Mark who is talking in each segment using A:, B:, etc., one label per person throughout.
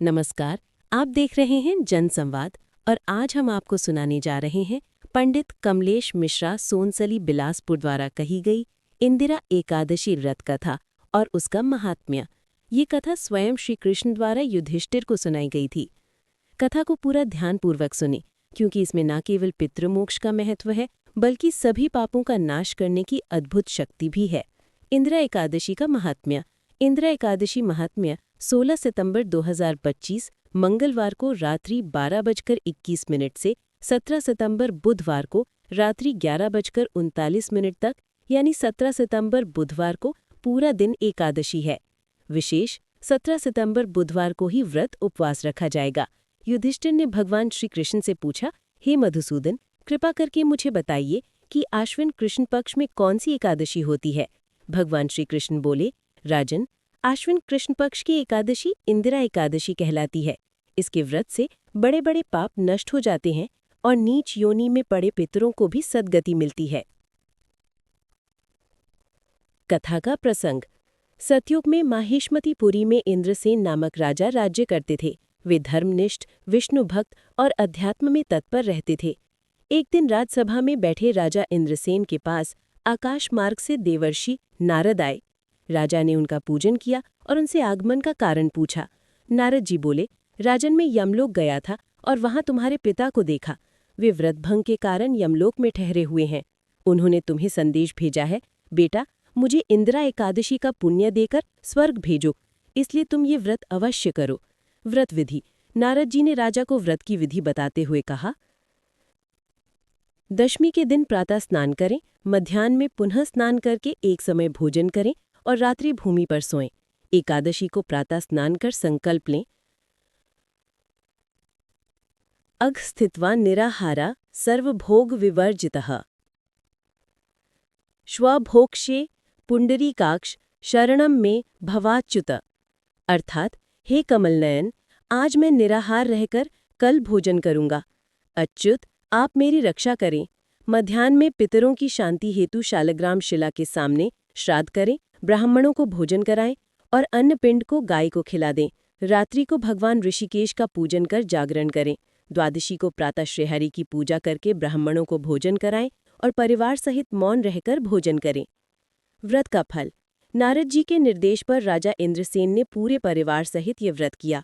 A: नमस्कार। आप देख रहे हैं जनसंवाद और आज हम आपको सुनाने जा रहे हैं पंडित कमलेश मिश्रा सोनसली बिलासपुर द्वारा कही गई इंदिरा एकादशी व्रत कथा और उसका महात्म्य। ये कथा स्वयं श्री कृष्ण द्वारा युधिष्ठिर को सुनाई गई थी। कथा को पूरा ध्यानपूर्वक सुने, क्योंकि इसमें न केवल पितृमोक्ष का महत्व है बल्कि सभी पापों का नाश करने की अद्भुत शक्ति भी है। इंदिरा एकादशी का महात्म्य। इंदिरा एकादशी महात्म्य 16 सितंबर 2025 मंगलवार को रात्रि 12:21 से 17 सितंबर बुधवार को रात्रि 11:39 तक यानी 17 सितंबर बुधवार को पूरा दिन एकादशी है। विशेष 17 सितंबर बुधवार को ही व्रत उपवास रखा जाएगा। युधिष्ठिर ने भगवान श्री कृष्ण से पूछा, हे मधुसूदन, कृपा करके मुझे बताइए कि आश्विन कृष्ण पक्ष में कौन सी एकादशी होती है। भगवान श्री कृष्ण बोले, राजन, आश्विन कृष्ण पक्ष की एकादशी इंदिरा एकादशी कहलाती है। इसके व्रत से बड़े बड़े पाप नष्ट हो जाते हैं और नीच योनि में पड़े पितरों को भी सद्गति मिलती है। कथा का प्रसंग। सतयुग में माहिष्मतिपुरी में इंद्रसेन नामक राजा राज्य करते थे। वे धर्मनिष्ठ, विष्णु भक्त और अध्यात्म में तत्पर रहते थे। एक दिन राजसभा में बैठे राजा इंद्रसेन के पास आकाश मार्ग से देवर्षि नारद आए। राजा ने उनका पूजन किया और उनसे आगमन का कारण पूछा। नारद जी बोले, राजन, मैं यमलोक गया था और वहां तुम्हारे पिता को देखा। वे व्रतभंग के कारण यमलोक में ठहरे हुए हैं। उन्होंने तुम्हें संदेश भेजा है, बेटा, मुझे इंदिरा एकादशी का पुण्य देकर स्वर्ग भेजो, इसलिए तुम ये व्रत अवश्य करो। व्रत विधि। नारद जी ने राजा को व्रत की विधि बताते हुए कहा, दशमी के दिन प्रातः स्नान करें, मध्याह्न में पुनः स्नान करके एक समय भोजन करें और रात्रि भूमि पर सोएं। एकादशी को प्रातः स्नान कर संकल्प लें, अघ स्थित्वा निराहारा सर्वभोग विवर्जितः श्वभोक्ष्ये पुंडरीकाक्ष शरणम में भवाच्युत। अर्थात, हे कमलनयन, आज मैं निराहार रहकर कल भोजन करूंगा। अच्युत, आप मेरी रक्षा करें। मध्याह्न में पितरों की शांति हेतु शालग्राम शिला के सामने श्राद्ध करें, ब्राह्मणों को भोजन कराएं और अन्न पिंड को गाय को खिला दें। रात्रि को भगवान ऋषिकेश का पूजन कर जागरण करें। द्वादशी को प्रातः श्रीहरि की पूजा करके ब्राह्मणों को भोजन कराएं और परिवार सहित मौन रहकर भोजन करें। व्रत का फल। नारद जी के निर्देश पर राजा इंद्रसेन ने पूरे परिवार सहित ये व्रत किया।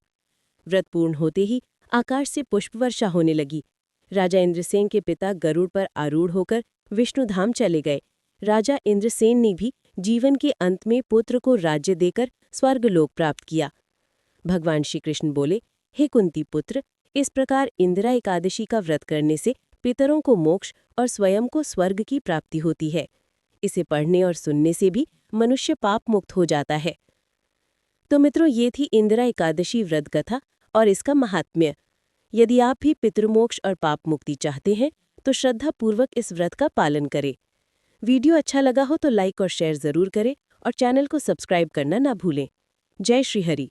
A: व्रत पूर्ण होते ही आकाश से पुष्प वर्षा होने लगी। राजा इंद्रसेन के पिता गरुड़ पर आरूढ़ होकर विष्णुधाम चले गए। राजा इंद्रसेन ने भी जीवन के अंत में पुत्र को राज्य देकर स्वर्गलोक प्राप्त किया। भगवान श्री कृष्ण बोले, हे कुंती पुत्र, इस प्रकार इंदिरा एकादशी का व्रत करने से पितरों को मोक्ष और स्वयं को स्वर्ग की प्राप्ति होती है। इसे पढ़ने और सुनने से भी मनुष्य पाप मुक्त हो जाता है। तो मित्रों, ये थी इंदिरा एकादशी व्रत कथा और इसका महात्म्य। यदि आप भी पितृमोक्ष और पाप मुक्ति चाहते हैं तो श्रद्धापूर्वक इस व्रत का पालन करें। वीडियो अच्छा लगा हो तो लाइक और शेयर जरूर करें और चैनल को सब्सक्राइब करना ना भूलें। जय श्री हरि।